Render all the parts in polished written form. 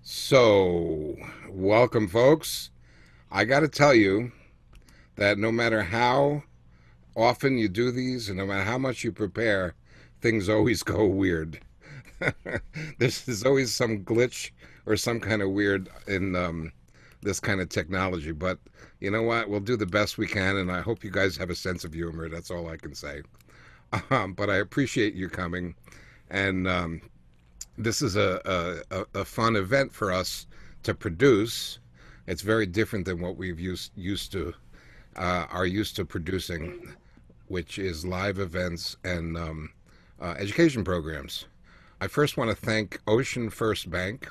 So, welcome, folks. I got to tell you that no matter how often you do these and no matter how much you prepare, things always go weird. There's always some glitch or some kind of weird in this kind of technology. But you know what? We'll do the best we can, and I hope you guys have a sense of humor. That's all I can say. But I appreciate you coming, and this is a fun event for us to produce. It's very different than what we've used to are used to producing, which is live events and education programs. I first want to thank Ocean First Bank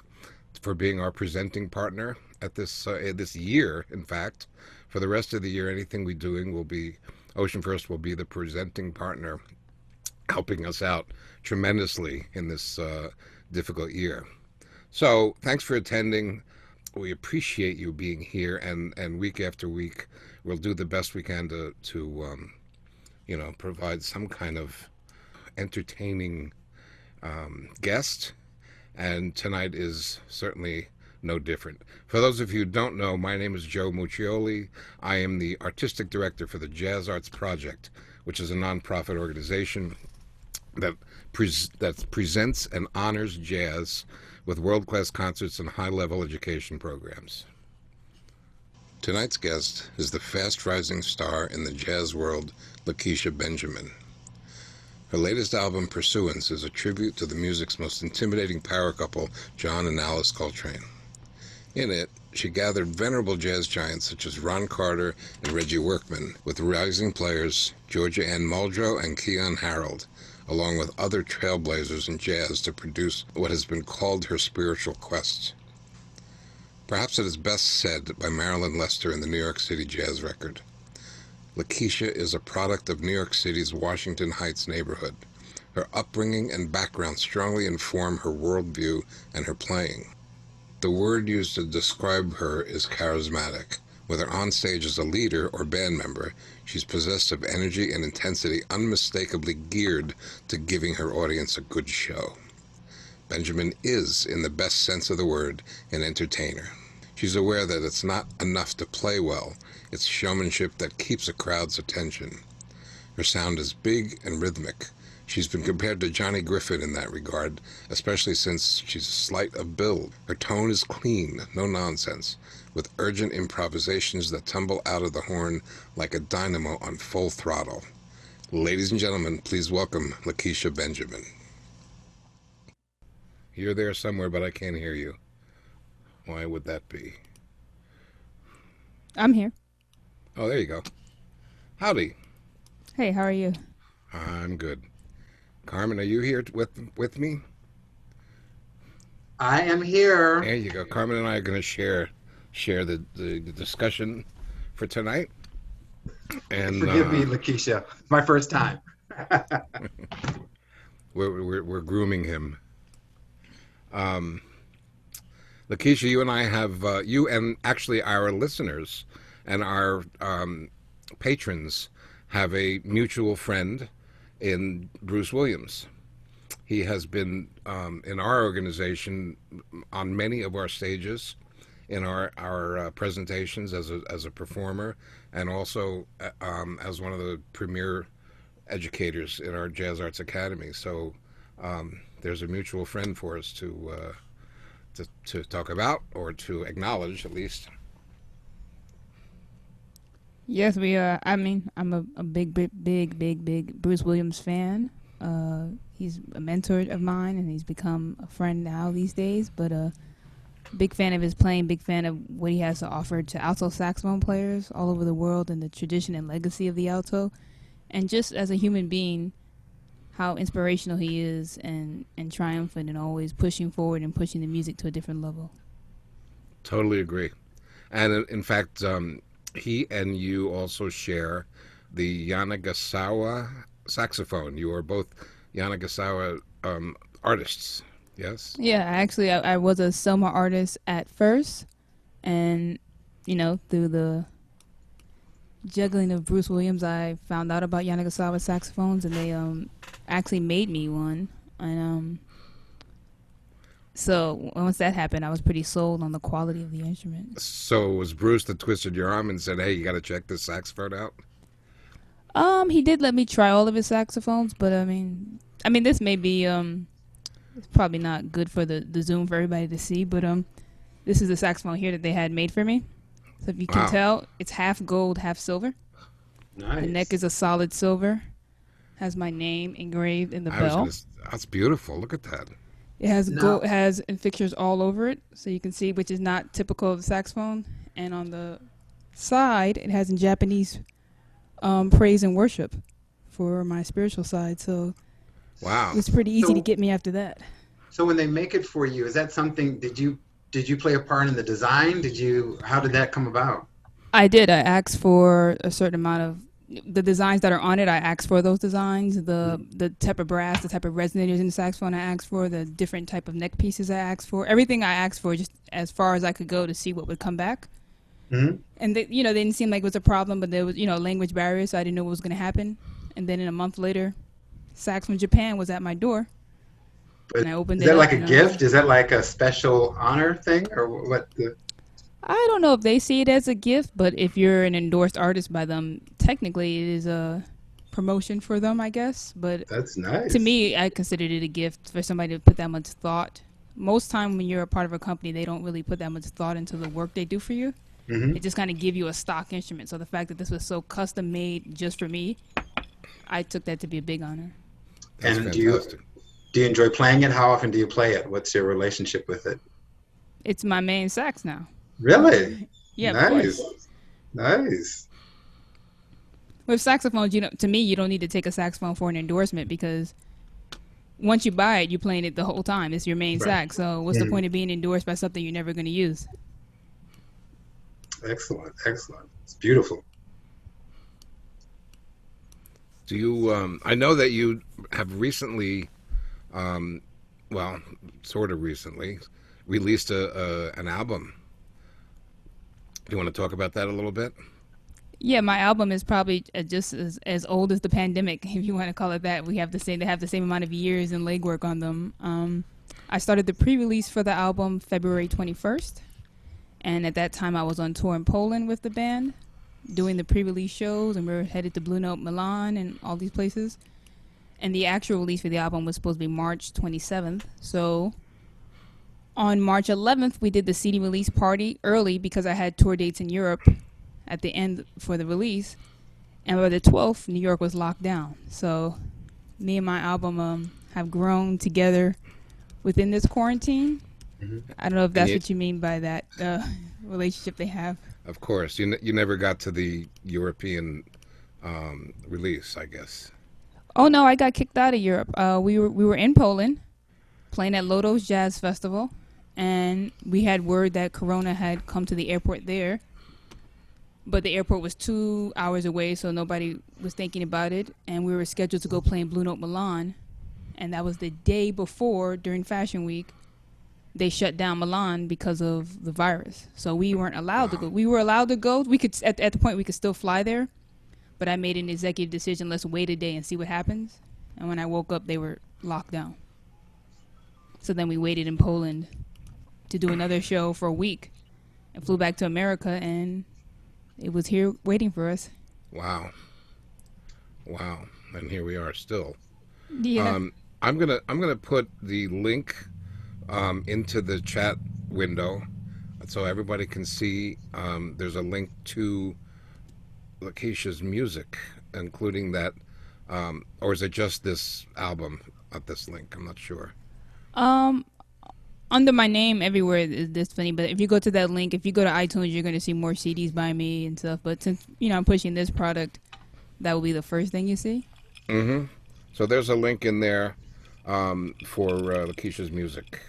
for being our presenting partner at this year. In fact, for the rest of the year, anything we're doing will be Ocean First will be the presenting partner, helping us out tremendously in this difficult year. So, thanks for attending. We appreciate you being here, and week after week, we'll do the best we can to provide some kind of entertaining guest. And tonight is certainly no different. For those of you who don't know, my name is Joe Mooche. I am the artistic director for the Jazz Arts Project, which is a nonprofit organization that presents and honors jazz with world-class concerts and high-level education programs. Tonight's guest is the fast-rising star in the jazz world, Lakecia Benjamin. Her latest album, Pursuance, is a tribute to the music's most intimidating power couple, John and Alice Coltrane. In it, she gathered venerable jazz giants such as Ron Carter and Reggie Workman, with rising players Georgia Ann Muldrow and Keyon Harold, along with other trailblazers in jazz to produce what has been called her spiritual quest. Perhaps it is best said by Marilyn Lester in the New York City Jazz Record. Lakecia is a product of New York City's Washington Heights neighborhood. Her upbringing and background strongly inform her worldview and her playing. The word used to describe her is charismatic. Whether on stage as a leader or band member, she's possessed of energy and intensity unmistakably geared to giving her audience a good show. Benjamin is, in the best sense of the word, an entertainer. She's aware that it's not enough to play well, it's showmanship that keeps a crowd's attention. Her sound is big and rhythmic. She's been compared to Johnny Griffin in that regard, especially since she's slight of build. Her tone is clean, no nonsense, with urgent improvisations that tumble out of the horn like a dynamo on full throttle. Ladies and gentlemen, please welcome Lakecia Benjamin. You're there somewhere, but I can't hear you. Why would that be? I'm here. Oh, there you go. Howdy. Hey, how are you? I'm good. Carmen, are you here with me? I am here. There you go. Carmen and I are going to share the discussion for tonight. And Forgive me, Lakecia. My first time. we're grooming him. Lakecia, you and I have you and actually our listeners and our patrons have a mutual friend in Bruce Williams. He has been in our organization on many of our stages, in our presentations as a performer, and also as one of the premier educators in our Jazz Arts Academy. So there's a mutual friend for us to talk about, or to acknowledge at least. Yes, we are. I mean, I'm a big Bruce Williams fan. He's a mentor of mine, and he's become a friend now these days. But big fan of his playing, big fan of what he has to offer to alto saxophone players all over the world, and the tradition and legacy of the alto. And just as a human being, how inspirational he is, and triumphant, and always pushing forward and pushing the music to a different level. Totally agree. And in fact, he and you also share the Yanagasawa saxophone. You are both Yanagasawa artists, yes? Yeah, I was a Selma artist at first, and through the juggling of Bruce Williams, I found out about Yanagasawa saxophones, and they actually made me one. And So once that happened, I was pretty sold on the quality of the instrument. So it was Bruce that twisted your arm and said, "Hey, you got to check this saxophone out." He did let me try all of his saxophones, but this may be it's probably not good for the Zoom for everybody to see, but this is the saxophone here that they had made for me. So if you can Wow. tell, it's half gold, half silver. Nice. The neck is a solid silver. Has my name engraved in the I was bell. gonna. That's beautiful. Look at that. It has Now, gold. It has fixtures all over it, so you can see, which is not typical of the saxophone. And on the side, it has in Japanese praise and worship for my spiritual side. So Wow. it was pretty easy to so get me after that. so when they make it for you, is that something? Did you play a part in the design? How did that come about? I did. I asked for a certain amount of the designs that are on it. I asked for those designs, the type of brass, the type of resonators in the saxophone. I asked for the different type of neck pieces. I asked for everything. I asked for just as far as I could go to see what would come back. Hmm. And they didn't seem like it was a problem, but there was language barriers, so I didn't know what was going to happen. And then in a month later, sax from Japan was at my door, But and I opened is it that up, like a and I was gift? Is that like a special honor thing, or what? I don't know if they see it as a gift, but if you're an endorsed artist by them, technically it is a promotion for them, I guess. But That's to nice. me, I considered it a gift for somebody to put that much thought. Most time when you're a part of a company, they don't really put that much thought into the work they do for you. Hmm. They just kind of give you a stock instrument. So the fact that this was so custom made just for me, I took that to be a big honor. That's And fantastic. do you enjoy playing it? How often do you play it? What's your relationship with it? It's my main sax now. Really? Yeah, of Nice. course. Nice. With saxophones, to me, you don't need to take a saxophone for an endorsement because once you buy it, you're playing it the whole time. It's your main Right. sax. So what's the Mhm. point of being endorsed by something you're never going to use? Excellent. Excellent. It's beautiful. Do you? I know that you have recently, um, well, sort of recently, released an album. Do you want to talk about that a little bit? Yeah, my album is probably just as old as the pandemic, if you want to call it that. They have the same amount of years and legwork on them. I started the pre-release for the album February 21st, and at that time I was on tour in Poland with the band, doing the pre-release shows, and we were headed to Blue Note Milan and all these places. And the actual release for the album was supposed to be March 27th. So on March 11th, we did the CD release party early because I had tour dates in Europe at the end for the release. And by the 12th, New York was locked down. So me and my album have grown together within this quarantine. Hmm. I don't know if And that's you, what you mean by that relationship they have. of course, you never got to the European release, I guess. Oh no, I got kicked out of Europe. We were in Poland playing at Lodo's Jazz Festival, and we had word that Corona had come to the airport there, but the airport was 2 hours away, so nobody was thinking about it. And we were scheduled to go play in Blue Note Milan, and that was the day before during Fashion Week. They shut down Milan because of the virus, so we weren't allowed to Wow. go. We were allowed to go. We could at the point we could still fly there, but I made an executive decision. Let's wait a day and see what happens. And when I woke up, they were locked down. So then we waited in Poland to do another show for a week, and flew back to America, and it was here waiting for us. Wow. Wow. And here we are still. Yeah. I'm gonna put the link into the chat window so everybody can see. There's a link to Lakecia's music, including that, or is it just this album at this link? I'm not sure. Um, Under my name everywhere is this funny, but if you go to that link, if you go to iTunes, you're going to see more CDs by me and stuff. But since I'm pushing this product, that will be the first thing you see. Mm-hmm. So there's a link in there for Lakecia's music.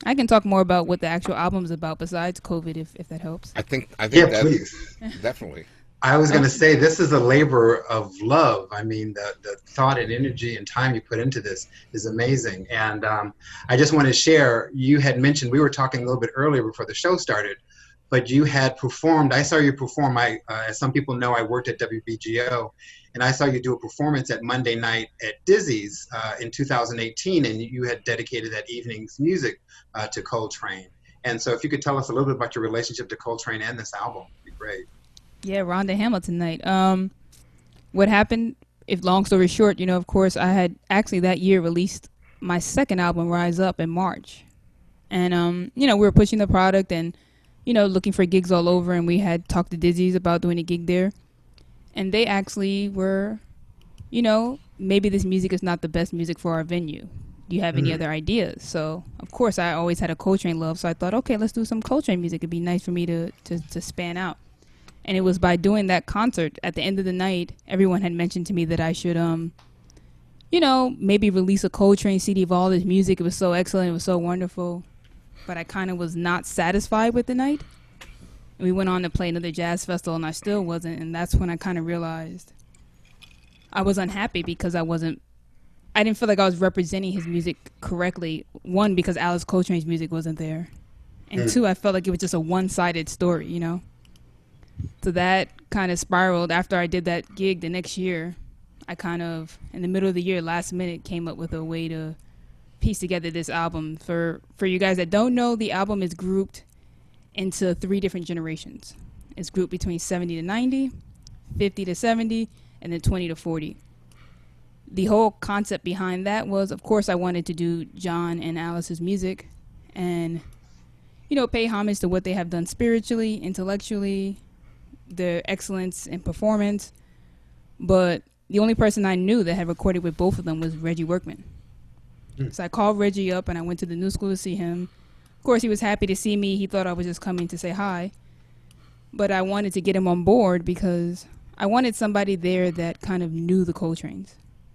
I can talk more about what the actual album's about besides COVID, if that helps. I think Yeah, that please. definitely. I was going to Okay. say this is a labor of love. I mean, the thought and energy and time you put into this is amazing. And I just want to share. You had mentioned we were talking a little bit earlier before the show started but you had performed. I saw you perform. As some people know, I worked at WBGO, and I saw you do a performance at Monday night at Dizzy's in 2018, and you had dedicated that evening's music to Coltrane. And so, if you could tell us a little bit about your relationship to Coltrane and this album, it'd be great. Yeah, Rhonda Hamilton night. What happened? If long story short, of course, I had actually that year released my second album, Rise Up, in March, and we were pushing the product and looking for gigs all over, and we had talked to Dizzy's about doing a gig there, and they actually were, maybe this music is not the best music for our venue. Do you have any other ideas? So of course I always had a Coltrane love, so I thought, okay, let's do some Coltrane music. It'd be nice for me to span out. And it was by doing that concert at the end of the night, everyone had mentioned to me that I should, maybe release a Coltrane CD of all this music. It was so excellent. It was so wonderful. But I kind of was not satisfied with the night. And we went on to play another jazz festival, and I still wasn't. And that's when I kind of realized I was unhappy because I didn't feel like I was representing his music correctly. One, because Alice Coltrane's music wasn't there. And two, I felt like it was just a one-sided story, So that kind of spiraled. After I did that gig the next year, I kind of, in the middle of the year, last minute, came up with a way to piece together this album. For you guys that don't know, the album is grouped into 3 different generations. It's grouped between 70 to 90, 50 to 70, and then 20 to 40. The whole concept behind that was, of course, I wanted to do John and Alice's music and, pay homage to what they have done spiritually, intellectually, their excellence in performance. But the only person I knew that had recorded with both of them was Reggie Workman. So I called Reggie up and I went to the New School to see him. Of course, he was happy to see me. He thought I was just coming to say hi. But I wanted to get him on board because I wanted somebody there that kind of knew the Coltranes.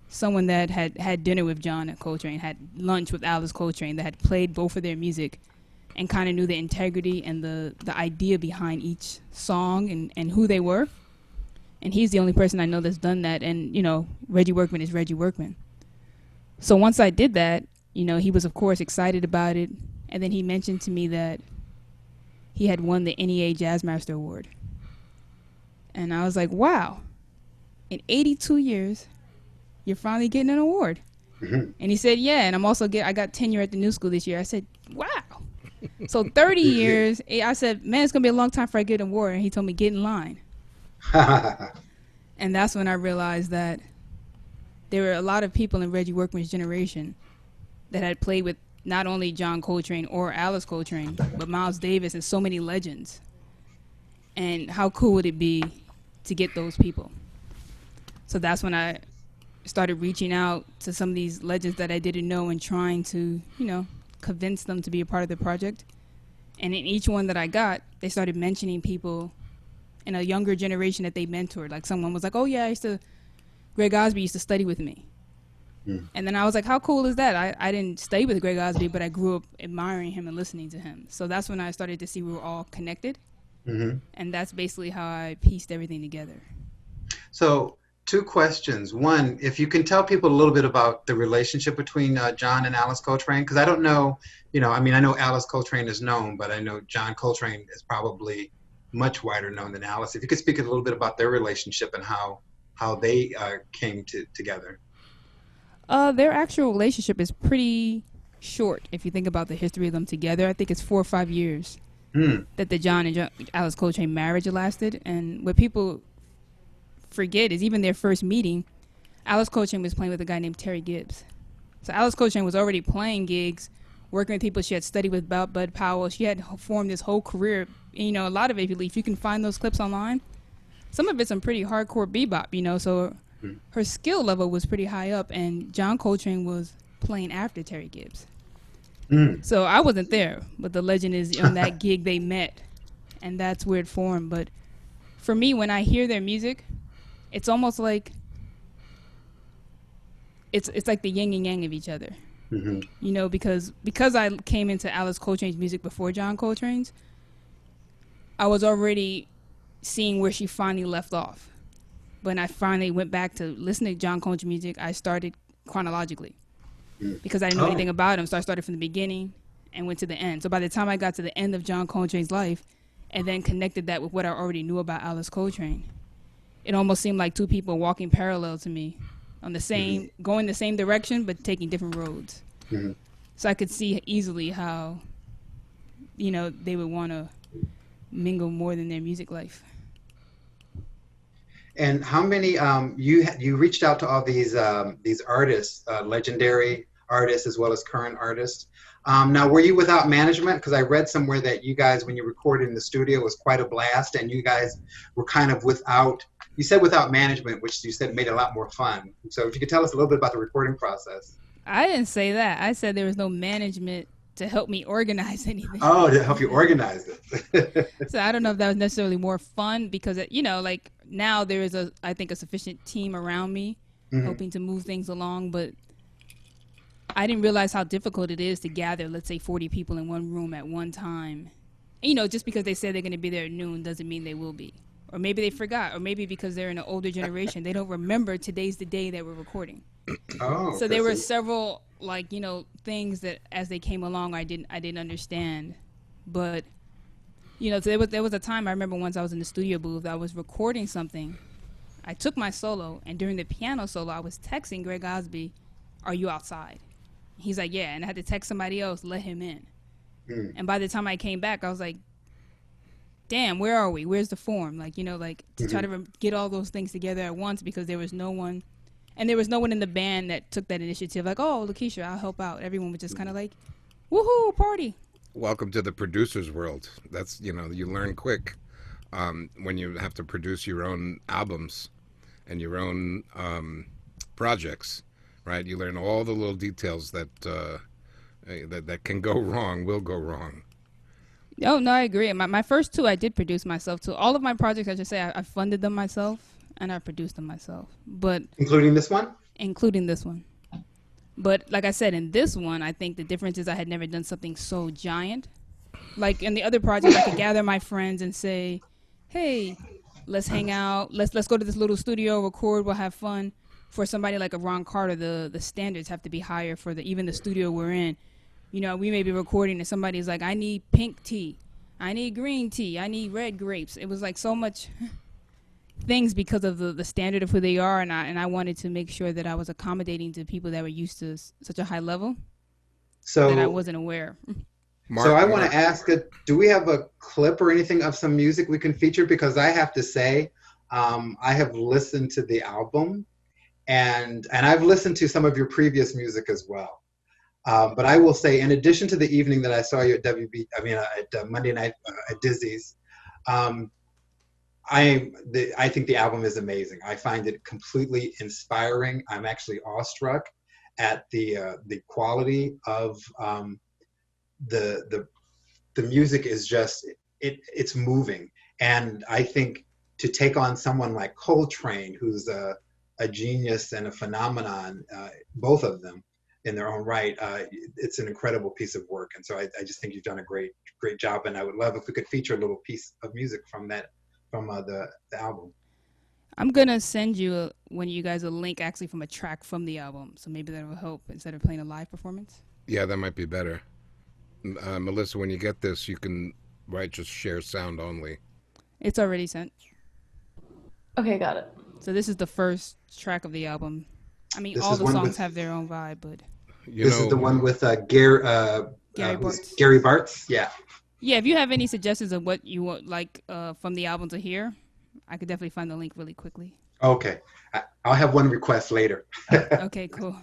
Someone that had dinner with John at Coltrane, had lunch with Alice Coltrane, that had played both of their music and kind of knew the integrity and the idea behind each song and who they were. And he's the only person I know that's done that. And, Reggie Workman is Reggie Workman. So once I did that, he was, of course, excited about it. And then he mentioned to me that he had won the NEA Jazz Master Award. And I was like, wow, in 82 years, you're finally getting an award. And he said, yeah, and I got tenure at the New School this year. I said, wow. So 30 years, I said, man, it's going to be a long time before I get an award. And he told me, get in line. And that's when I realized that there were a lot of people in Reggie Workman's generation that had played with not only John Coltrane or Alice Coltrane, but Miles Davis and so many legends. And how cool would it be to get those people? So that's when I started reaching out to some of these legends that I didn't know and trying to, convince them to be a part of the project. And in each one that I got, they started mentioning people in a younger generation that they mentored. Like someone was like, oh yeah, Greg Osby used to study with me. And then I was like, how cool is that? I didn't study with Greg Osby, but I grew up admiring him and listening to him. So that's when I started to see we were all connected. And that's basically how I pieced everything together. So 2 questions. One, if you can tell people a little bit about the relationship between John and Alice Coltrane, because I don't know, I know Alice Coltrane is known, but I know John Coltrane is probably much wider known than Alice. If you could speak a little bit about their relationship and how they came together. Their actual relationship is pretty short if you think about the history of them together. I think it's 4 or 5 years that the John and Alice Coltrane marriage lasted. And what people forget is even their first meeting, Alice Coltrane was playing with a guy named Terry Gibbs. So Alice Coltrane was already playing gigs, working with people she had studied with, Bud Powell. She had formed this whole career. A lot of it, if you can find those clips online, some of it's some pretty hardcore bebop, so her skill level was pretty high up, and John Coltrane was playing after Terry Gibbs. So I wasn't there, but the legend is on that gig they met, and that's where it formed. But for me, when I hear their music, it's almost like it's like the yin and yang of each other. Because I came into Alice Coltrane's music before John Coltrane's, I was already seeing where she finally left off. When I finally went back to listen to John Coltrane music, I started chronologically because I didn't know anything about him. So I started from the beginning and went to the end. So by the time I got to the end of John Coltrane's life, and then connected that with what I already knew about Alice Coltrane. It almost seemed like two people walking parallel to me on the Mm-hmm. same, going the same direction, but taking different roads. Mm-hmm. So I could see easily how, they would want to mingle more than their music life. And how many you reached out to all these artists, legendary artists as well as current artists. Now, were you without management? Because I read somewhere that you guys, when you recorded in the studio, was quite a blast, and you guys were kind of without. You said without management, which you said made it a lot more fun. So, if you could tell us a little bit about the recording process. I didn't say that. I said there was no management to help me organize anything. Oh, to help you organize it. So I don't know if that was necessarily more fun because, like now there is I think a sufficient team around me Mm-hmm. helping to move things along, but I didn't realize how difficult it is to gather, let's say 40 people in one room at one time. And, just because they say they're going to be there at noon doesn't mean they will be. Or maybe they forgot, or maybe because they're in an older generation, they don't remember today's the day that we're recording. Oh, So there were several things that as they came along I didn't understand. But so there was a time I remember once I was in the studio booth, I was recording something. I took my solo, and during the piano solo I was texting Greg Osby, "Are you outside?" He's like, "Yeah," and I had to text somebody else, let him in. And by the time I came back, I was like, damn, where are we? Where's the form? To try to get all those things together at once, because there was no one. And there was no one in the band that took that initiative, like, "Oh, Lakecia, I'll help out." Everyone was just kind of like, "Woohoo, party." Welcome to the producer's world. That's, you learn quick when you have to produce your own albums and your own projects, right? You learn all the little details that can go wrong, will go wrong. Oh, no, I agree. My first two I did produce myself too. All of my projects, I should say, I funded them myself and I produced them myself. But including this one? Including this one. But like I said, in this one, I think the difference is I had never done something so giant. Like in the other project, I could gather my friends and say, "Hey, let's hang out. Let's go to this little studio, record. We'll have fun." For somebody like a Ron Carter, the standards have to be higher for even the studio we're in. We may be recording and somebody's like, "I need pink tea, I need green tea, I need red grapes." It was like so much things because of the standard of who they are, and I wanted to make sure that I was accommodating to people that were used to such a high level that I wasn't aware. So I want to ask, do we have a clip or anything of some music we can feature? Because I have to say, I have listened to the album, and I've listened to some of your previous music as well. But I will say, in addition to the evening that I saw you at at Monday night at Dizzy's, I think the album is amazing. I find it completely inspiring. I'm actually awestruck at the quality of the music. Is just it's moving, and I think to take on someone like Coltrane, who's a genius and a phenomenon, both of them in their own right, it's an incredible piece of work. And so I just think you've done a great job, and I would love if we could feature a little piece of music from the album. I'm gonna send you when you guys a link actually from a track from the album, so maybe that will help instead of playing a live performance. Yeah, that might be better. Melissa, when you get this, you can just share sound only. It's already sent. Okay, got it. So this is the first track of the album. I mean, all the songs have their own vibe, but this is the one with Gary Bartz. Gary Bartz, yeah. Yeah, if you have any suggestions of what you want, like from the album to hear, I could definitely find the link really quickly. Okay, I'll have one request later. Okay, cool.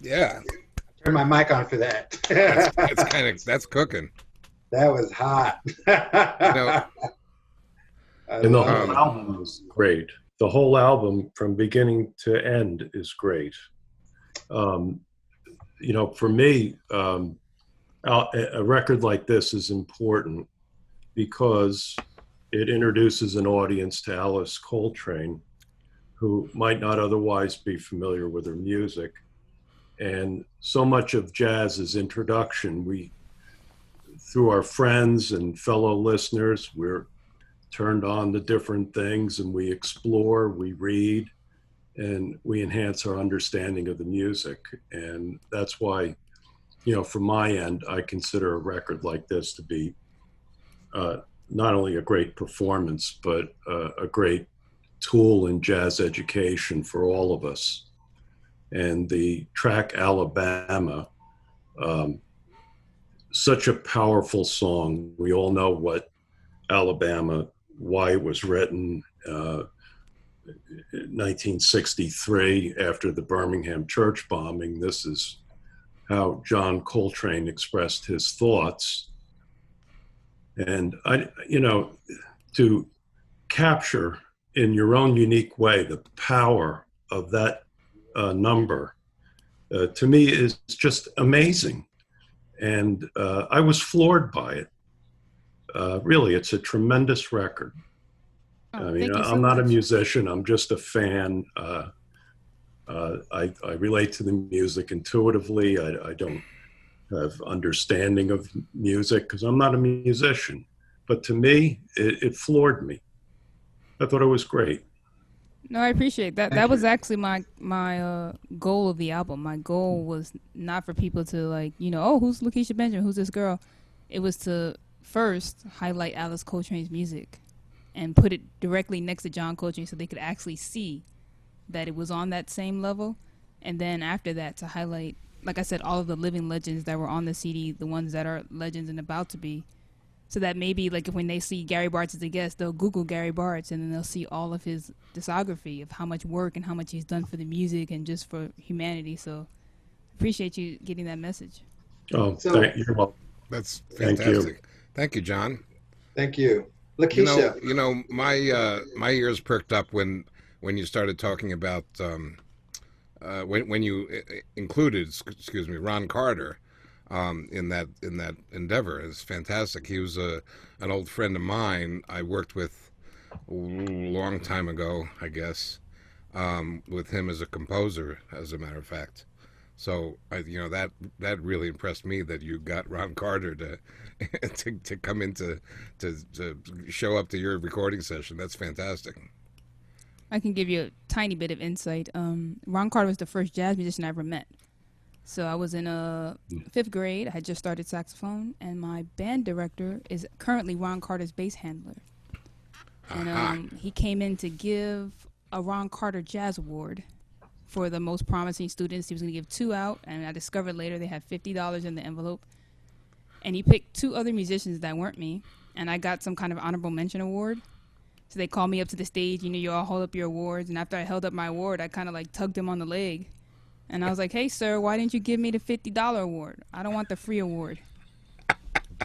Yeah, Turn my mic on for that. that's kind of that's cooking. That was hot. You know, I And the love whole it. um, album is great. The whole album from beginning to end is great. Um, for me, a record like this is important because it introduces an audience to Alice Coltrane who might not otherwise be familiar with her music. And so much of jazz's introduction, through our friends and fellow listeners, we're turned on to different things and we explore, we read, and we enhance our understanding of the music. And that's why, from my end, I consider a record like this to be uh, not only a great performance, but a great tool in jazz education for all of us. And the track Alabama, um, such a powerful song. We all know what Alabama, why it was written. 1963, after the Birmingham church bombing, this is how John Coltrane expressed his thoughts. And to capture in your own unique way the power of that number, to me is just amazing. And I was floored by it. Really, it's a tremendous record. Oh, I mean, thank you so I'm not a much. musician. I'm just a fan. I relate to the music intuitively. I don't have understanding of music because I'm not a musician. But to me, it floored me. I thought it was great. No, I appreciate that. That Thank was you. actually my goal of the album. My goal was not for people to like, oh, who's Lakecia Benjamin? Who's this girl? It was to first highlight Alice Coltrane's music and put it directly next to John Coltrane so they could actually see that it was on that same level. And then after that, to highlight, like I said, all of the living legends that were on the CD, the ones that are legends and about to be, so that maybe like if when they see Gary Bartz as a guest, they'll Google Gary Bartz and then they'll see all of his discography of how much work and how much he's done for the music and just for humanity. So appreciate you getting that message. Oh, So, you're welcome. that's Thank you. fantastic. Thank you, John. thank you. You know, Lakeisha, you know, my ears perked up when you started talking about when you included, excuse me, Ron Carter in that endeavor. It's fantastic. He was an old friend of mine. I worked with a long time ago, I guess, with him as a composer, as a matter of fact. So that really impressed me that you got Ron Carter to to come in to show up to your recording session. That's fantastic. I can give you a tiny bit of insight. Ron Carter was the first jazz musician I ever met. So I was in fifth grade. I had just started saxophone, and my band director is currently Ron Carter's bass handler. And Aha. he came in to give a Ron Carter Jazz Award for the most promising students. He was going to give two out, and I discovered later they had $50 in the envelope. And he picked two other musicians that weren't me, and I got some kind of honorable mention award. So they called me up to the stage. You all hold up your awards. And after I held up my award, I kind of like tugged him on the leg. And I was like, hey, sir, why didn't you give me the $50 award? I don't want the free award.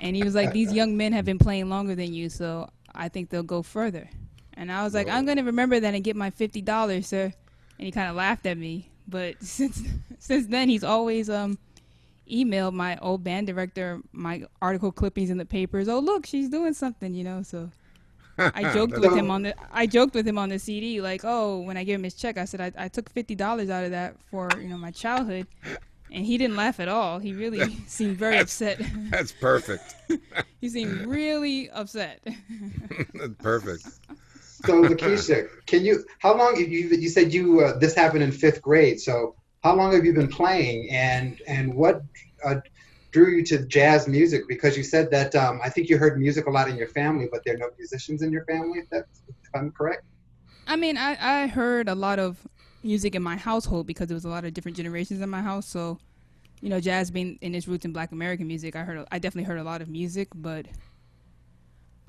And he was like, these young men have been playing longer than you, so I think they'll go further. And I was like, I'm Whoa. going to remember that and get my $50, sir. And he kind of laughed at me. But since then, he's always emailed my old band director my article clippings in the papers. Oh, look, she's doing something. So I joked with That's- him so on the CD, like, oh, when I gave him his check, I said I took $50 out of that for my childhood, and he didn't laugh at all. He really seemed very that's upset. that's perfect. He seemed really upset. That's perfect. Lakeisha, how long you said this happened in fifth grade? So how long have you been playing, and what uh, drew you to jazz music? Because you said that I think you heard music a lot in your family, but there are no musicians in your family. If I'm correct. I mean, I heard a lot of music in my household because there was a lot of different generations in my house. So, jazz being in its roots in Black American music, I definitely heard a lot of music. But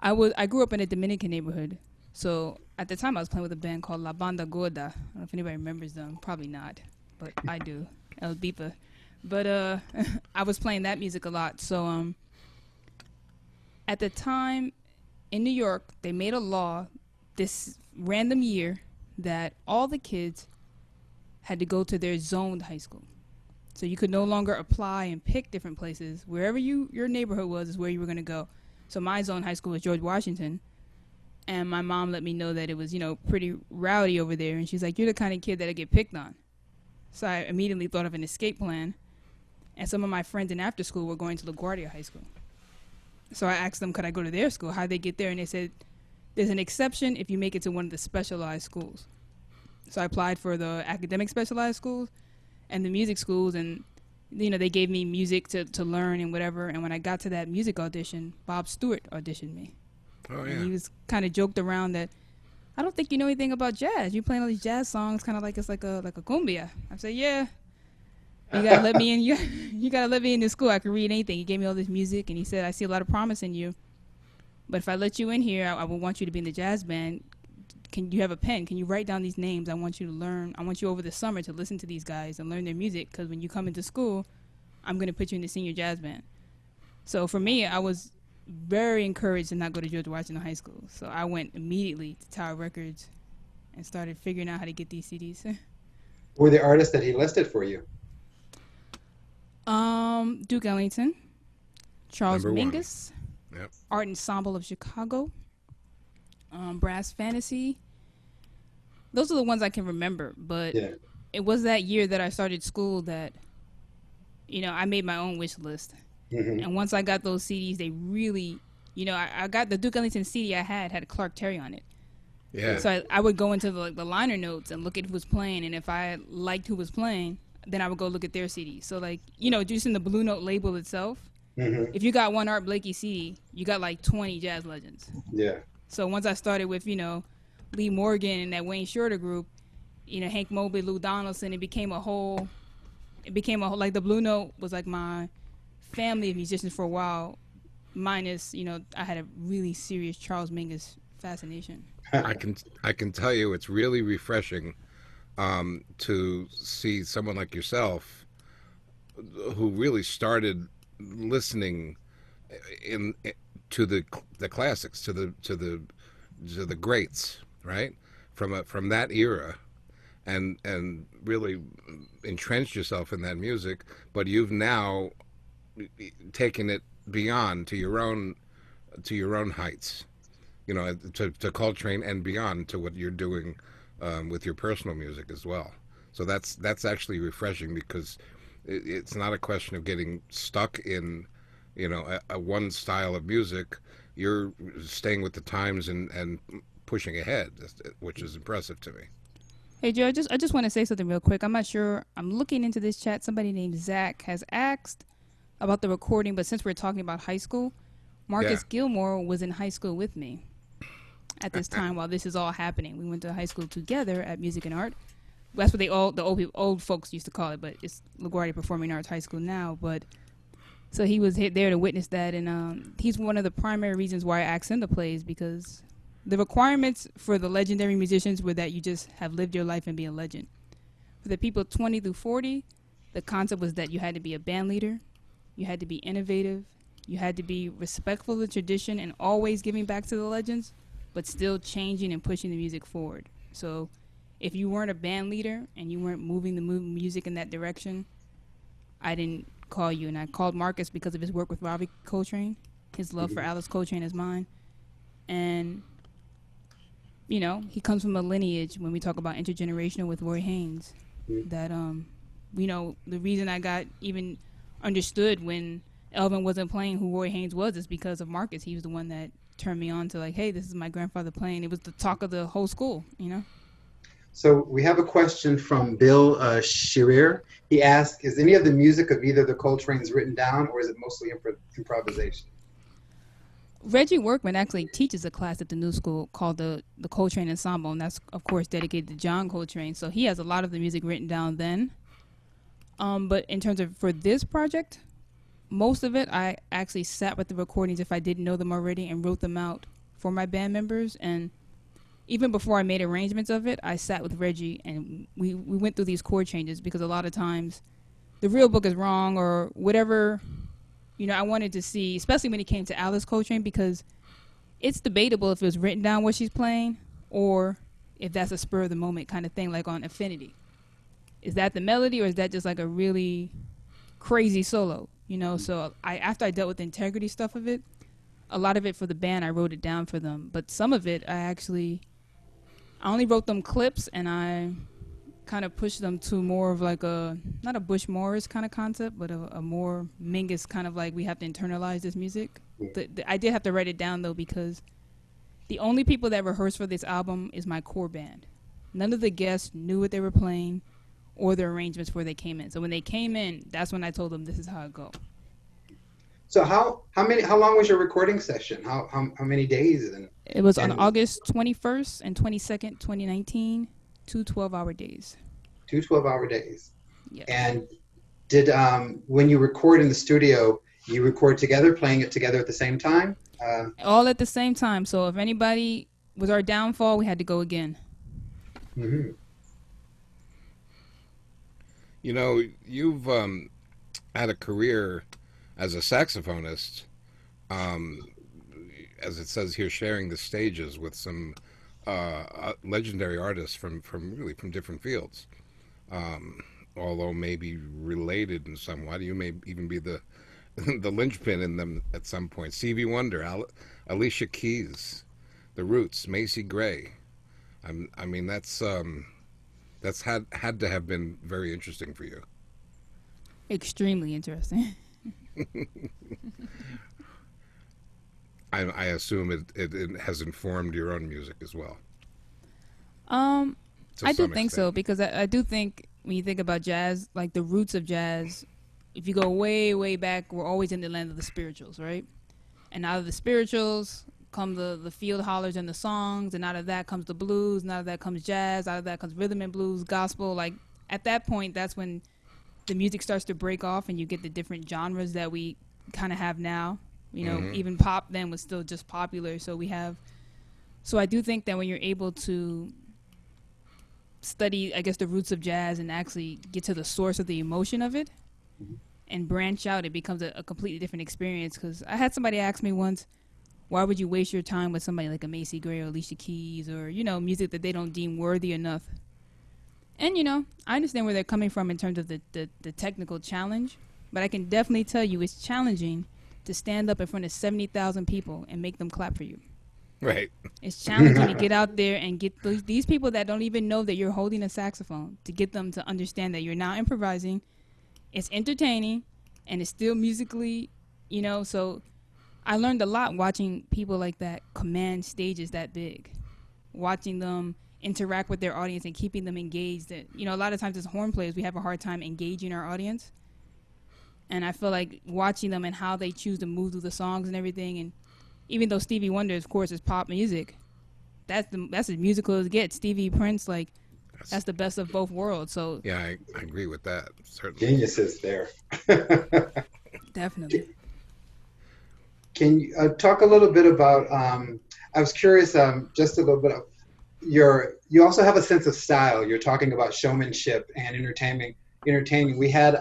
I grew up in a Dominican neighborhood, so at the time I was playing with a band called La Banda Gorda. I don't know if anybody remembers them. Probably not. but I do. El Beeper. But I was playing that music a lot. So at the time in New York, they made a law this random year that all the kids had to go to their zoned high school. So you could no longer apply and pick different places. Wherever your neighborhood was is where you were going to go. So my zone high school was George Washington. And my mom let me know that it was, pretty rowdy over there. And she's like, you're the kind of kid that'll get picked on. So I immediately thought of an escape plan. And some of my friends in after school were going to LaGuardia High School. So I asked them, could I go to their school? How'd they get there? And they said, there's an exception if you make it to one of the specialized schools. So I applied for the academic specialized schools and the music schools. And, they gave me music to learn and whatever. And when I got to that music audition, Bob Stewart auditioned me. Oh, yeah. And he was kind of joked around that, I don't think you know anything about jazz. You're playing all these jazz songs kind of like it's like a cumbia. I said, yeah. You gotta let me in. You gotta let me into school. I can read anything. He gave me all this music, and he said, I see a lot of promise in you. But if I let you in here, I would want you to be in the jazz band. Can you have a pen? Can you write down these names? I want you to learn. I want you over the summer to listen to these guys and learn their music. Because when you come into school, I'm gonna put you in the senior jazz band. So for me, I was very encouraged to not go to George Washington High School. So I went immediately to Tower Records and started figuring out how to get these CDs. Who were the artists that he listed for you? Duke Ellington, Charles Number one. Mingus, Yep. Art Ensemble of Chicago, Brass Fantasy. Those are the ones I can remember. But Yeah. it was that year that I started school that, I made my own wish list. Mm-hmm. And once I got those CDs, they really, I got the Duke Ellington CD I had Clark Terry on it. Yeah. So I would go into the liner notes and look at who was playing, and if I liked who was playing, then I would go look at their CD. So just in the Blue Note label itself, Mm-hmm. if you got one Art Blakey CD, you got like 20 jazz legends. Yeah. So once I started with, Lee Morgan and that Wayne Shorter group, Hank Mobley, Lou Donaldson, it became a whole, like the Blue Note was like my family of musicians for a while, minus, I had a really serious Charles Mingus fascination. I can tell you it's really refreshing to see someone like yourself who really started listening to the classics, to the greats, right? From that era, and really entrenched yourself in that music. But you've now taken it beyond to your own heights, to Coltrane and beyond, to what you're doing with your personal music as well. So that's actually refreshing, because it's not a question of getting stuck in, a one style of music. You're staying with the times and pushing ahead, which is impressive to me. Hey Joe, I just want to say something real quick. I'm not sure. I'm looking into this chat. Somebody named Zach has asked about the recording, but since we're talking about high school, Marcus Gilmore was in high school with me at this time while this is all happening. We went to high school together at Music and Art. That's what the old folks used to call it, but it's LaGuardia Performing Arts High School now. But so he was there to witness that, and he's one of the primary reasons why I asked him to play, is because the requirements for the legendary musicians were that you just have lived your life and be a legend. For the people 20 through 40, the concept was that you had to be a band leader, you had to be innovative, you had to be respectful of the tradition and always giving back to the legends, but still changing and pushing the music forward. So if you weren't a band leader and you weren't moving the music in that direction, I didn't call you. And I called Marcus because of his work with Robbie Coltrane, his love for Alice Coltrane is mine. And, he comes from a lineage, when we talk about intergenerational with Roy Haynes, that, the reason I got even understood when Elvin wasn't playing who Roy Haynes was is because of Marcus. He was the one that turned me on to, like, hey, this is my grandfather playing. It was the talk of the whole school, So we have a question from Bill Shearer. He asks, is any of the music of either the Coltrane's written down, or is it mostly improvisation? Reggie Workman actually teaches a class at the New School called the Coltrane Ensemble, and that's, of course, dedicated to John Coltrane. So he has a lot of the music written down then. But in terms of for this project, most of it, I actually sat with the recordings if I didn't know them already and wrote them out for my band members. And even before I made arrangements of it, I sat with Reggie and we went through these chord changes, because a lot of times the real book is wrong or whatever. I wanted to see, especially when it came to Alice Coltrane, because it's debatable if it was written down what she's playing or if that's a spur of the moment kind of thing, like on Affinity. Is that the melody or is that just like a really crazy solo? So after I dealt with the integrity stuff of it, a lot of it for the band, I wrote it down for them. But some of it, I only wrote them clips, and I kind of pushed them to more of like not a Bush Morris kind of concept, but a more Mingus kind of like, we have to internalize this music. I did have to write it down though, because the only people that rehearsed for this album is my core band. None of the guests knew what they were playing or the arrangements before they came in. So when they came in, that's when I told them this is how it go. So how long was your recording session? How many days? It was on August 21st and 22nd, 2019, 2 12-hour days. 2 12-hour days. Yeah. And did when you record in the studio, you record together, playing it together at the same time? All at the same time. So if anybody was our downfall, we had to go again. Mm-hmm. You've had a career as a saxophonist, as it says here, sharing the stages with some legendary artists from different fields. Although maybe related in somewhat, you may even be the the linchpin in them at some point. Stevie Wonder, Alicia Keys, The Roots, Macy Gray. I mean, that's had to have been very interesting for you. Extremely interesting. I assume it has informed your own music as well. I do think so, because I do think when you think about jazz, like the roots of jazz, if you go way, way back, we're always in the land of the spirituals, right? And out of the spirituals come the field hollers and the songs, and out of that comes the blues, and out of that comes jazz, out of that comes rhythm and blues, gospel. Like at that point, that's when the music starts to break off and you get the different genres that we kind of have now. Even pop then was still just popular. So I do think that when you're able to study, I guess, the roots of jazz and actually get to the source of the emotion of it and branch out, it becomes a completely different experience. Because I had somebody ask me once, why would you waste your time with somebody like a Macy Gray or Alicia Keys or, music that they don't deem worthy enough? And, I understand where they're coming from in terms of the technical challenge, but I can definitely tell you it's challenging to stand up in front of 70,000 people and make them clap for you. Right. It's challenging to get out there and get these people that don't even know that you're holding a saxophone, to get them to understand that you're not improvising. It's entertaining, and it's still musically, so I learned a lot watching people like that command stages that big, watching them interact with their audience and keeping them engaged. That, a lot of times as horn players, we have a hard time engaging our audience. And I feel like watching them and how they choose to move through the songs and everything. And even though Stevie Wonder, of course, is pop music, that's as musical as it gets. Stevie, Prince, like, that's the best of both worlds. So yeah, I agree with that. Certainly. Geniuses there. Definitely. Can you talk a little bit about, I was curious, just a little bit of you also have a sense of style. You're talking about showmanship and entertaining. We had,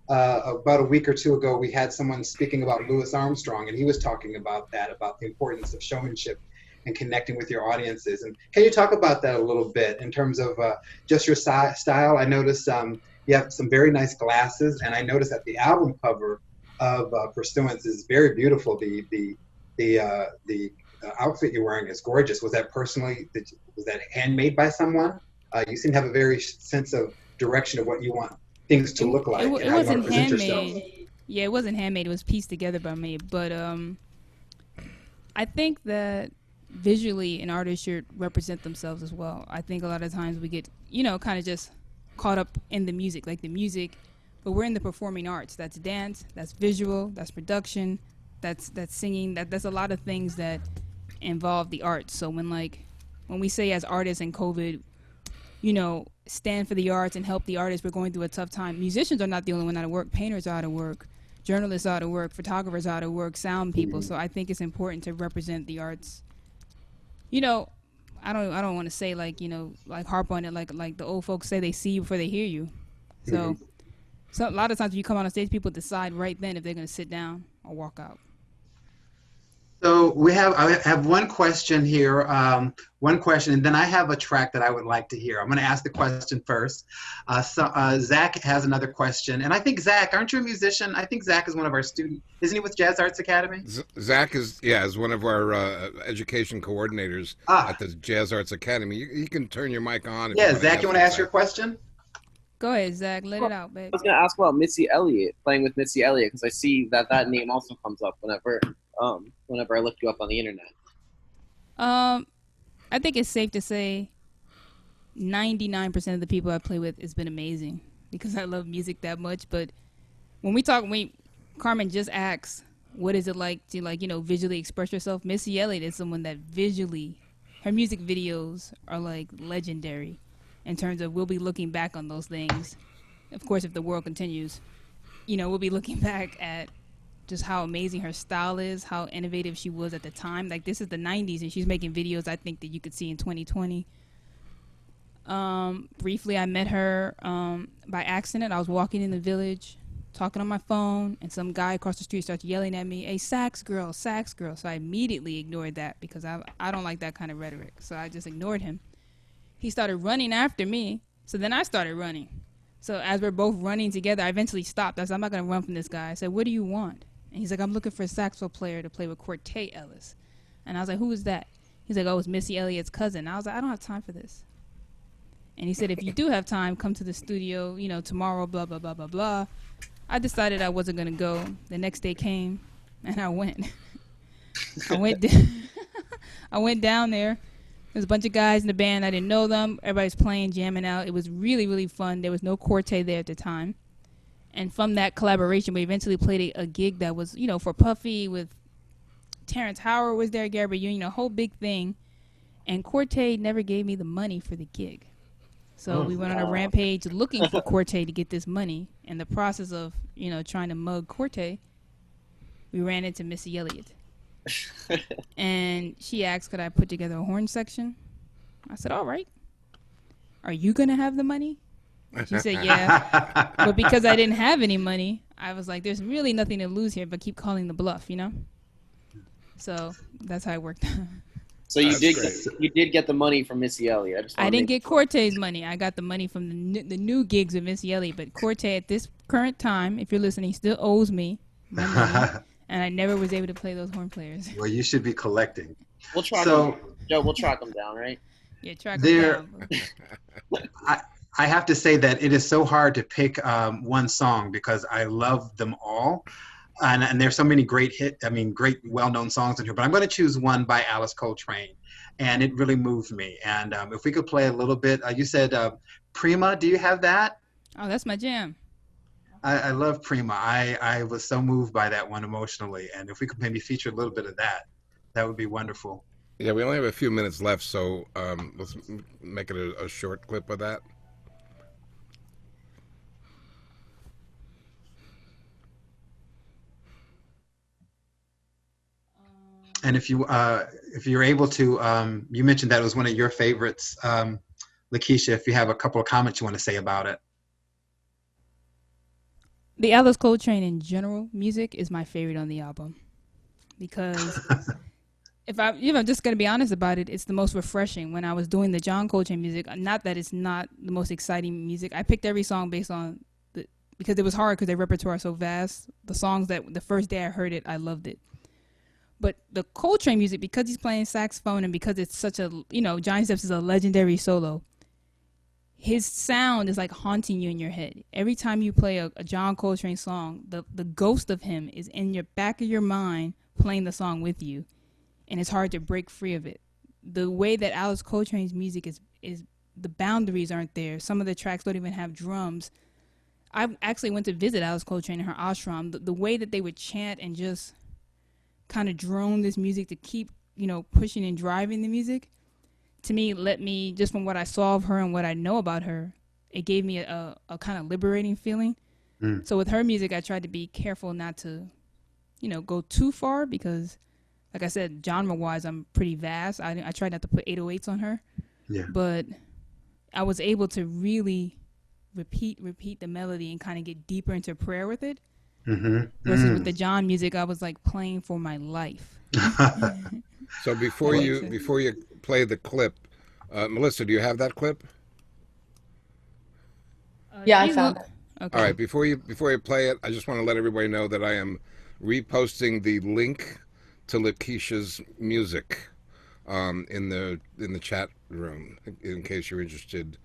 about a week or two ago, we had someone speaking about Louis Armstrong, and he was talking about that, about the importance of showmanship and connecting with your audiences. And can you talk about that a little bit in terms of just your style? I noticed you have some very nice glasses, and I noticed that the album cover of Pursuance is very beautiful. The outfit you're wearing is gorgeous. Was that handmade by someone? You seem to have a very sense of direction of what you want things to look like. It wasn't handmade. Yeah, it wasn't handmade. It was pieced together by me. But I think that visually an artist should represent themselves as well. I think a lot of times we get, kind of just caught up in the music, but we're in the performing arts. That's dance, that's visual, that's production, that's singing. That's a lot of things that involve the arts. So when we say as artists in COVID, stand for the arts and help the artists, we're going through a tough time. Musicians are not the only one out of work. Painters are out of work. Journalists are out of work. Photographers are out of work. Sound people. So I think it's important to represent the arts. I don't want to say like, like harp on it like the old folks say, they see you before they hear you. So so a lot of times when you come on stage, people decide right then if they're going to sit down or walk out. So I have one question here, one question, and then I have a track that I would like to hear. I'm going to ask the question first. Zach has another question, and I think Zach, aren't you a musician? I think Zach is one of our students. Isn't he with Jazz Arts Academy? Zach is one of our education coordinators at the Jazz Arts Academy. You can turn your mic on. Yeah, Zach, you want to ask your question? Go ahead, Zach. Let it out, babe. I was going to ask about Missy Elliott, playing with Missy Elliott, because I see that name also comes up whenever I look you up on the internet. I think it's safe to say 99% of the people I play with has been amazing because I love music that much. But when Carmen just asks, what is it like to visually express yourself? Missy Elliott is someone that visually, her music videos are like legendary in terms of we'll be looking back on those things. Of course, if the world continues, we'll be looking back at just how amazing her style is, how innovative she was at the time. Like, this is the 90s, and she's making videos I think that you could see in 2020. Briefly, I met her by accident. I was walking in the village, talking on my phone, and some guy across the street starts yelling at me, "Hey, sax girl, sax girl." So I immediately ignored that because I don't like that kind of rhetoric. So I just ignored him. He started running after me, so then I started running. So as we're both running together, I eventually stopped. I said, I'm not going to run from this guy. I said, what do you want? And he's like, I'm looking for a saxophone player to play with Cortez Ellis. And I was like, who is that? He's like, oh, it's Missy Elliott's cousin. I was like, I don't have time for this. And he said, if you do have time, come to the studio, tomorrow, blah, blah, blah, blah, blah. I decided I wasn't going to go. The next day came, and I went. I went down there. There's a bunch of guys in the band. I didn't know them. Everybody's playing, jamming out. It was really, really fun. There was no Cortez there at the time. And from that collaboration, we eventually played a gig that was, for Puffy with Terrence Howard was there, Gary Union, a whole big thing. And Cortez never gave me the money for the gig. So we went on a rampage looking for Cortez to get this money. In the process of, trying to mug Cortez, we ran into Missy Elliott. And she asked, could I put together a horn section? I said, all right. Are you going to have the money? She said, yeah. But because I didn't have any money, I was like, there's really nothing to lose here but keep calling the bluff, So that's how it worked. So you did get the money from Missy Elliott. I didn't get Cortez money. I got the money from the new gigs with Missy Elliott. But Cortez, at this current time, if you're listening, still owes me my money. And I never was able to play those horn players. Well, you should be collecting. We'll track them. Joe, we'll track them down, right? Yeah, track them down. I have to say that it is so hard to pick one song because I love them all. And there's so many great well-known songs in here. But I'm going to choose one by Alice Coltrane. And it really moved me. And if we could play a little bit, you said Prima, do you have that? Oh, that's my jam. I love Prima. I was so moved by that one emotionally. And if we could maybe feature a little bit of that, that would be wonderful. Yeah, we only have a few minutes left, so let's make it a short clip of that. And if you're able to, you mentioned that it was one of your favorites, Lakecia, if you have a couple of comments you want to say about it. The Alice Coltrane in general music is my favorite on the album because if I'm just going to be honest about it, it's the most refreshing. When I was doing the John Coltrane music, not that it's not the most exciting music. I picked every song based on because it was hard because their repertoire is so vast. The songs that the first day I heard it, I loved it. But the Coltrane music, because he's playing saxophone and because it's such a, Johnny Steps is a legendary solo, his sound is like haunting you in your head. Every time you play a John Coltrane song, the ghost of him is in your back of your mind playing the song with you. And it's hard to break free of it. The way that Alice Coltrane's music is the boundaries aren't there. Some of the tracks don't even have drums. I actually went to visit Alice Coltrane in her ashram. The way that they would chant and just kind of drone this music to keep, pushing and driving the music, to me, let me, just from what I saw of her and what I know about her, it gave me a kind of liberating feeling. So with her music, I tried to be careful not to, go too far because like I said, genre-wise, I'm pretty vast. I tried not to put 808s on her, Yeah. but I was able to really repeat the melody and kind of get deeper into prayer with it. Versus with the John music, I was like playing for my life. So before you play the clip, Melissa, do you have that clip? Yeah, I found it. Okay. All right. Before you play it, I just want to let everybody know that I am reposting the link to Lakecia's music in the chat room in case you're interested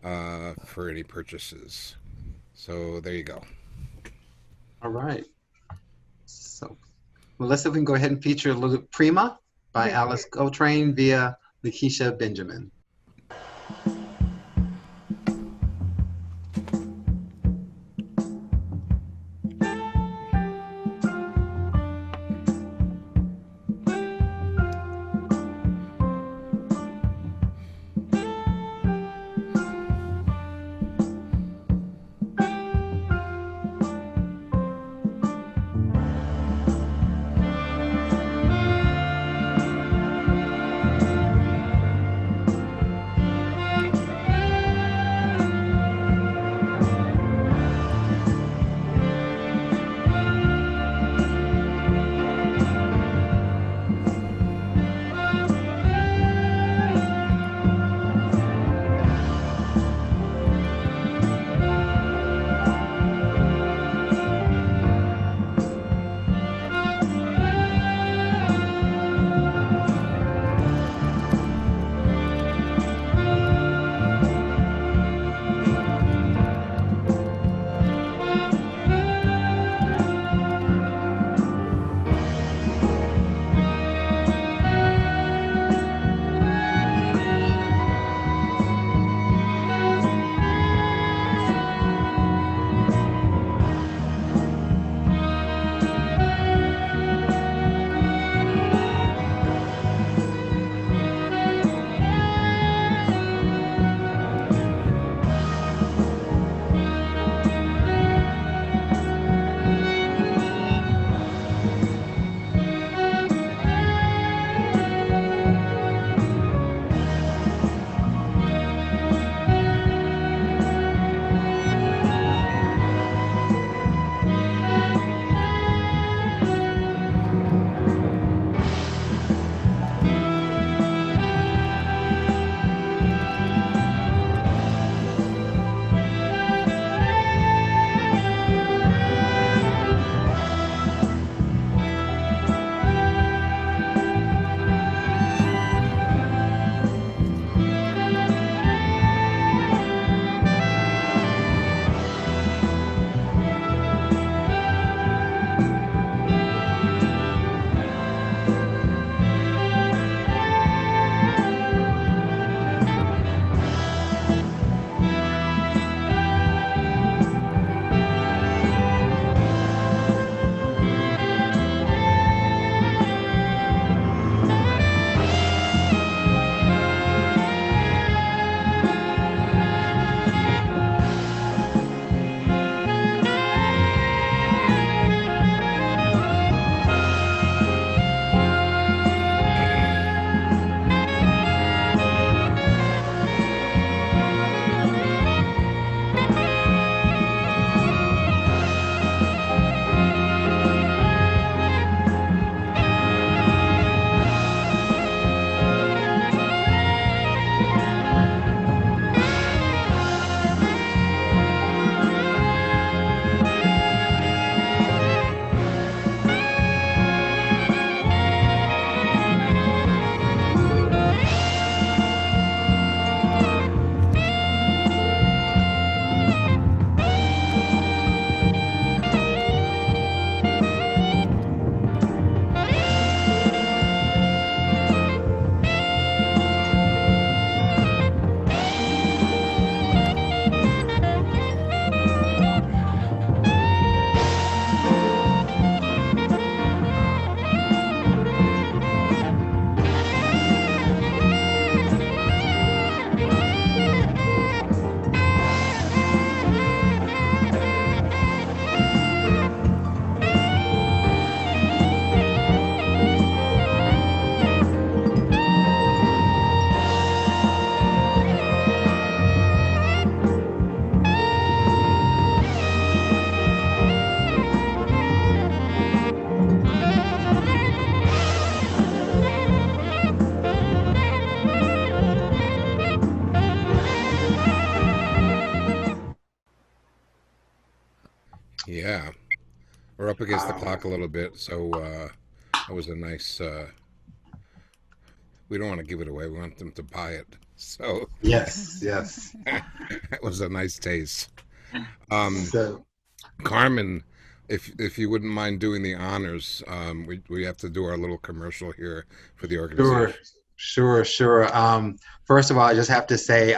for any purchases. So there you go. All right. So, Melissa, we can go ahead and feature "Little Prima" by Alice Coltrane via Lakecia Benjamin. Yeah, we're up against the Um, clock a little bit, so that was a nice. We don't want to give it away. We want them to buy it. So yes, yes. that was a nice taste. Um, So Carmen, if you wouldn't mind doing the honors, we have to do our little commercial here for the sure, organization. sure. First of all, I just have to say,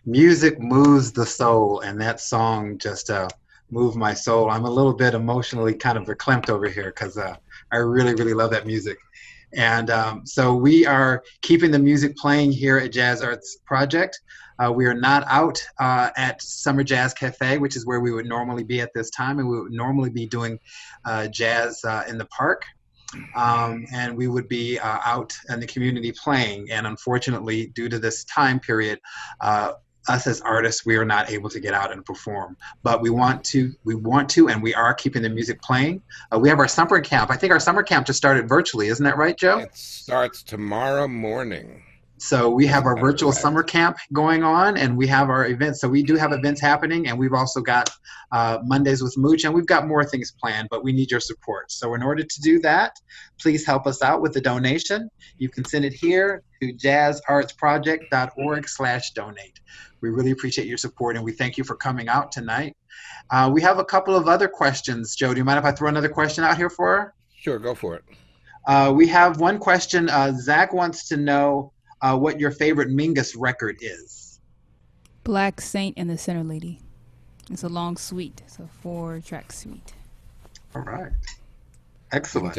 music moves the soul, and that song just moved my soul. I'm a little bit emotionally kind of verklempt over here because I really, really love that music. And so we are keeping the music playing here at Jazz Arts Project. We are not out at Summer Jazz Cafe, which is where we would normally be at this time, and we would normally be doing jazz in the park. And we would be out in the community playing. And unfortunately, due to this time period, us as artists, we are not able to get out and perform. But we want to, and we are keeping the music playing. We have our summer camp. I think our summer camp just started virtually, isn't that right, Joe? It starts tomorrow morning, So we as have a our matter of virtual fact. summer camp going on, and we have our events. So we do have events happening, and we've also got Mondays with Mooche, and we've got more things planned, but we need your support. So in order to do that, please help us out with a donation. You can send it here to jazzartsproject.org/donate. We really appreciate your support, and we thank you for coming out tonight. We have a couple of other questions. Joe, do you mind if I throw another question out here for her? Sure, go for it. We have one question. Zach wants to know what your favorite Mingus record is. Black Saint and the Center Lady. It's a long suite. It's a 4-track suite. All right. Didn't Excellent.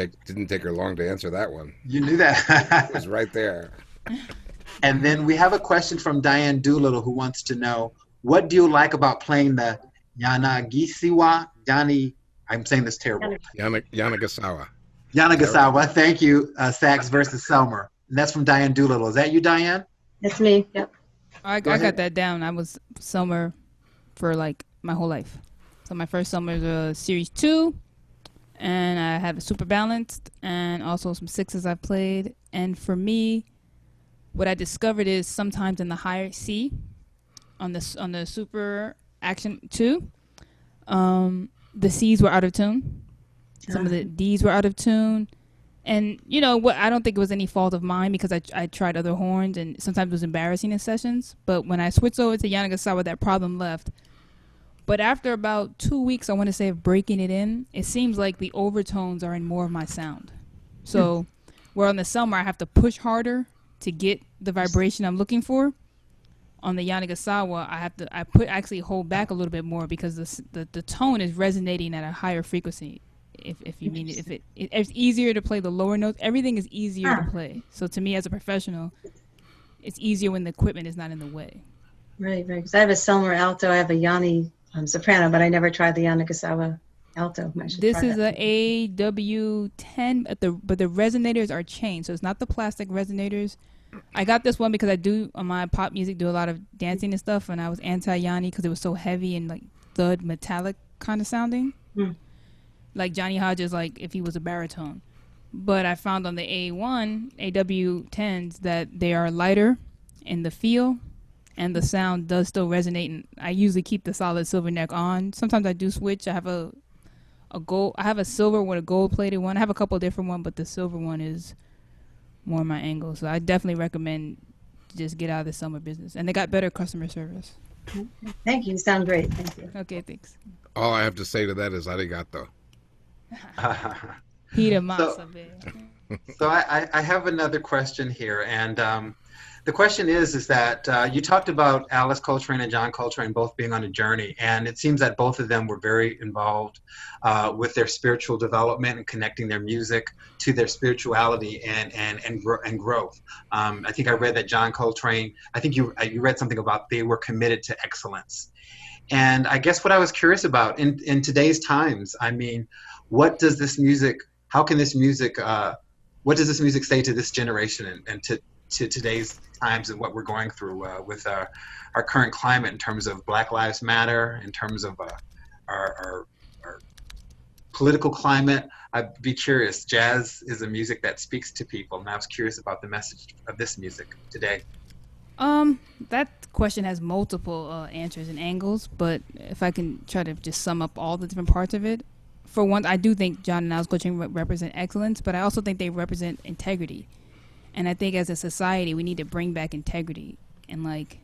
take her long to answer that one. You knew It that. was right there. And then we have a question from Diane Doolittle who wants to know, what do you like about playing the Yanagisiwa Yani? I'm saying this terrible. Yanagasawa. Yanagasawa. Thank you. Sax versus Selmer. And that's from Diane Doolittle. Is that you, Diane? That's me. Yep. I Go ahead. got that down. I was summer for like my whole life. So my first summer was Series 2, and I have a super balanced, and also some sixes I've played. And for me, what I discovered is sometimes in the higher C, on the super action 2, the C's were out of tune. Some of the D's were out of tune. And you know what? I don't think it was any fault of mine because I tried other horns and sometimes it was embarrassing in sessions. But when I switched over to Yanagasawa, that problem left. But after about 2 weeks, I want to say, of breaking it in, it seems like the overtones are in more of my sound. So where on the Selmer I have to push harder to get the vibration I'm looking for. On the Yanagasawa, I actually hold back a little bit more because the tone is resonating at a higher frequency. If you mean it, it's easier to play the lower notes. Everything is easier to play. So to me, as a professional, it's easier when the equipment is not in the way. Right. Because I have a Selmer alto, I have a Yanni soprano, but I never tried the Yanagasawa alto. This is a AW10, but the resonators are changed, so it's not the plastic resonators. I got this one because I do on my pop music do a lot of dancing and stuff, and I was anti-Yanni because it was so heavy and like thud metallic kind of sounding. Like Johnny Hodges, like if he was a baritone. But I found on the AW10s that they are lighter in the feel, and the sound does still resonate. And I usually keep the solid silver neck on. Sometimes I do switch. I have a gold. I have a silver with a gold plated one. I have a couple different ones, but the silver one is more my angle. So I definitely recommend just get out of the summer business. And they got better customer service. Thank you. You sound great. Thank you. Okay, thanks. All I have to say to that is arigato. Peter Masa, So I have another question here, and the question is that you talked about Alice Coltrane and John Coltrane both being on a journey, and it seems that both of them were very involved with their spiritual development and connecting their music to their spirituality and growth. I think I read that John Coltrane, I think you read something about they were committed to excellence. And I guess what I was curious about in today's times, I mean, what does this music, how can this music, what does this music say to this generation and to today's times and what we're going through with our current climate in terms of Black Lives Matter, in terms of our political climate? I'd be curious. Jazz is a music that speaks to people, and I was curious about the message of this music today. That question has multiple answers and angles, but if I can try to just sum up all the different parts of it, for one, I do think John and Al's coaching represent excellence, but I also think they represent integrity. And I think as a society, we need to bring back integrity and like,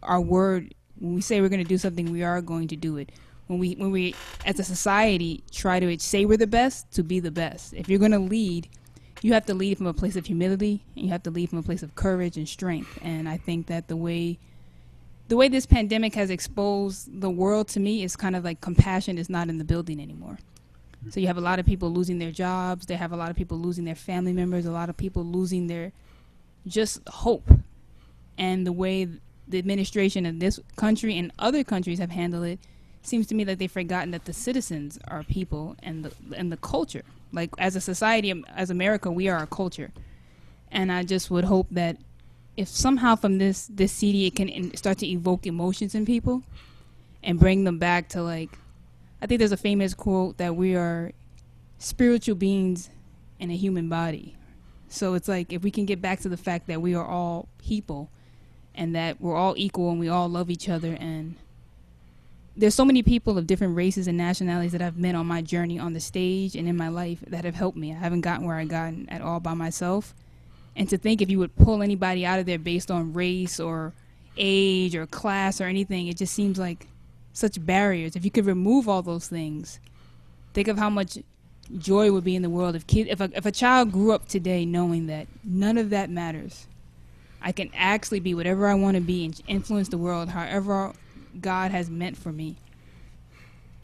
our word. When we say we're going to do something, we are going to do it. When we as a society try to say we're the best, to be the best. If you're going to lead, you have to lead from a place of humility, and you have to lead from a place of courage and strength. And I think that the way this pandemic has exposed the world to me is kind of like compassion is not in the building anymore. So you have a lot of people losing their jobs. They have a lot of people losing their family members. A lot of people losing their just hope. And the way the administration of this country and other countries have handled it seems to me like they've forgotten that the citizens are people and the culture. Like as a society, as America, we are a culture. And I just would hope that if somehow from this CD it can start to evoke emotions in people and bring them back to like, I think there's a famous quote that we are spiritual beings in a human body. So it's like if we can get back to the fact that we are all people and that we're all equal and we all love each other. And there's so many people of different races and nationalities that I've met on my journey on the stage and in my life that have helped me. I haven't gotten where I gotten at all by myself. And to think if you would pull anybody out of there based on race or age or class or anything, it just seems like such barriers. If you could remove all those things, think of how much joy would be in the world if a child grew up today knowing that none of that matters. I can actually be whatever I want to be and influence the world however God has meant for me.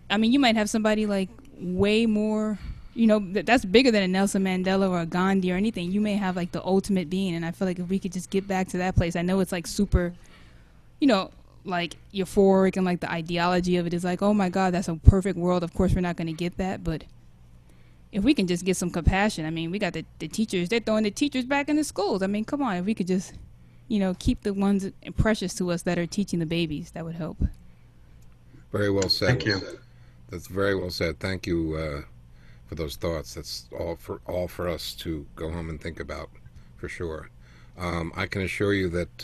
I mean, you might have somebody like way more, that's bigger than a Nelson Mandela or a Gandhi or anything. You may have like the ultimate being, and I feel like if we could just get back to that place, I know it's like super, like euphoric, and like the ideology of it is like, oh my God, that's a perfect world. Of course, we're not going to get that, but if we can just get some compassion, I mean, we got the teachers, they're throwing the teachers back in the schools. I mean, come on, if we could just, keep the ones precious to us that are teaching the babies, that would help. Very well said. Thank you. That's very well said. Thank you for those thoughts. That's all for us to go home and think about, for sure. I can assure you that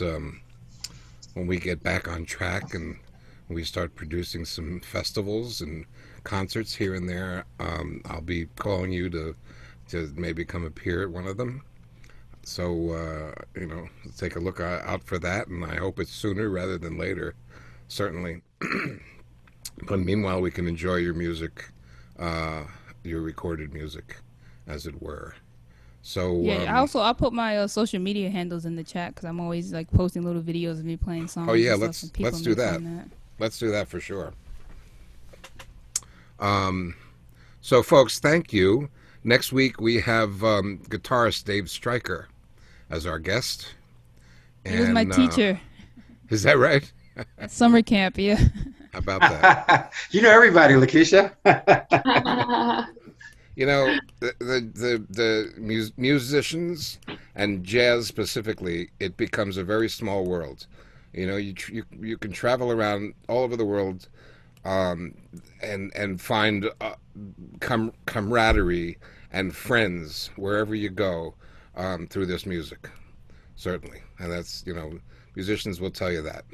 when we get back on track and we start producing some festivals and concerts here and there, I'll be calling you to maybe come appear at one of them. So take a look out for that, and I hope it's sooner rather than later, certainly. But meanwhile, we can enjoy your music, your recorded music, as it were. So yeah, I'll put my social media handles in the chat because I'm always like posting little videos of me playing songs. Oh yeah, and let's do that. Let's do that for sure. So folks, thank you. Next week we have guitarist Dave Stryker as our guest. He was my teacher. Is that right? At summer camp, yeah. How about that? You know everybody, Lakecia. The musicians and jazz specifically, it becomes a very small world. You can travel around all over the world, and find camaraderie and friends wherever you go through this music, certainly, and that's musicians will tell you that.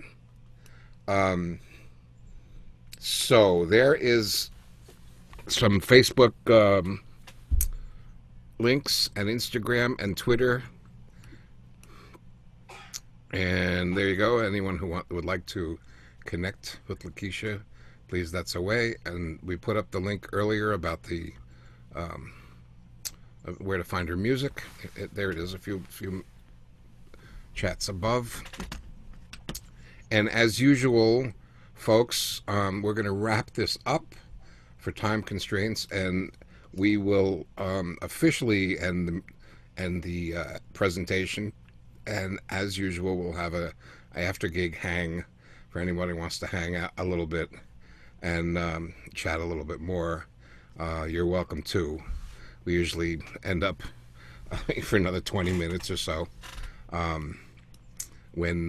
So there is some Facebook links and Instagram and Twitter, and there you go. Anyone who would like to connect with Lakecia, please, that's away. And we put up the link earlier about the where to find her music. There it is, a few chats above. And as usual, folks, we're going to wrap this up for time constraints, and we will officially end the presentation. And as usual, we'll have a after gig hang for anyone who wants to hang out a little bit and chat a little bit more. You're welcome to. We usually end up for another 20 minutes or so when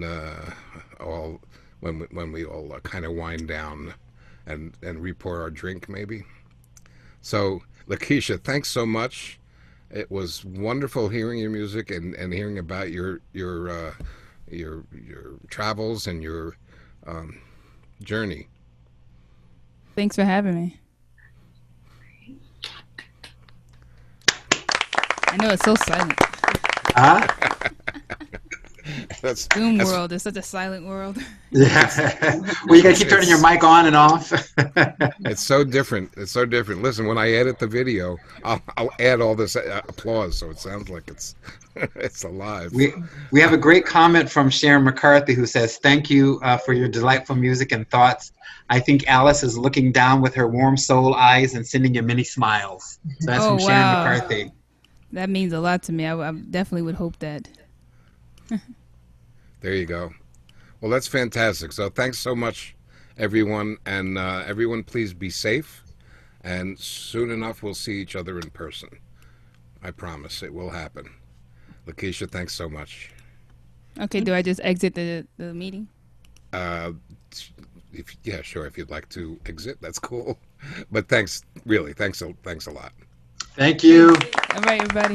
we all kind of wind down and re-pour our drink, maybe. So, Lakecia, thanks so much. It was wonderful hearing your music and hearing about your your travels and your journey. Thanks for having me. I know it's so silent. Huh? Zoom world is such a silent world. Yeah. Well, you gotta keep turning your mic on and off. It's so different. It's so different. Listen, when I edit the video, I'll add all this applause so it sounds like it's it's alive. We have a great comment from Sharon McCarthy who says, "Thank you for your delightful music and thoughts. I think Alice is looking down with her warm soul eyes and sending you many smiles." So that's from Sharon McCarthy. That means a lot to me. I definitely would hope that. There you go. Well, that's fantastic. So thanks so much, everyone. And everyone, please be safe. And soon enough, we'll see each other in person. I promise it will happen. Lakecia, thanks so much. Okay, do I just exit the meeting? Yeah, sure. If you'd like to exit, that's cool. But thanks, really. Thanks a lot. Thank you. All right, everybody.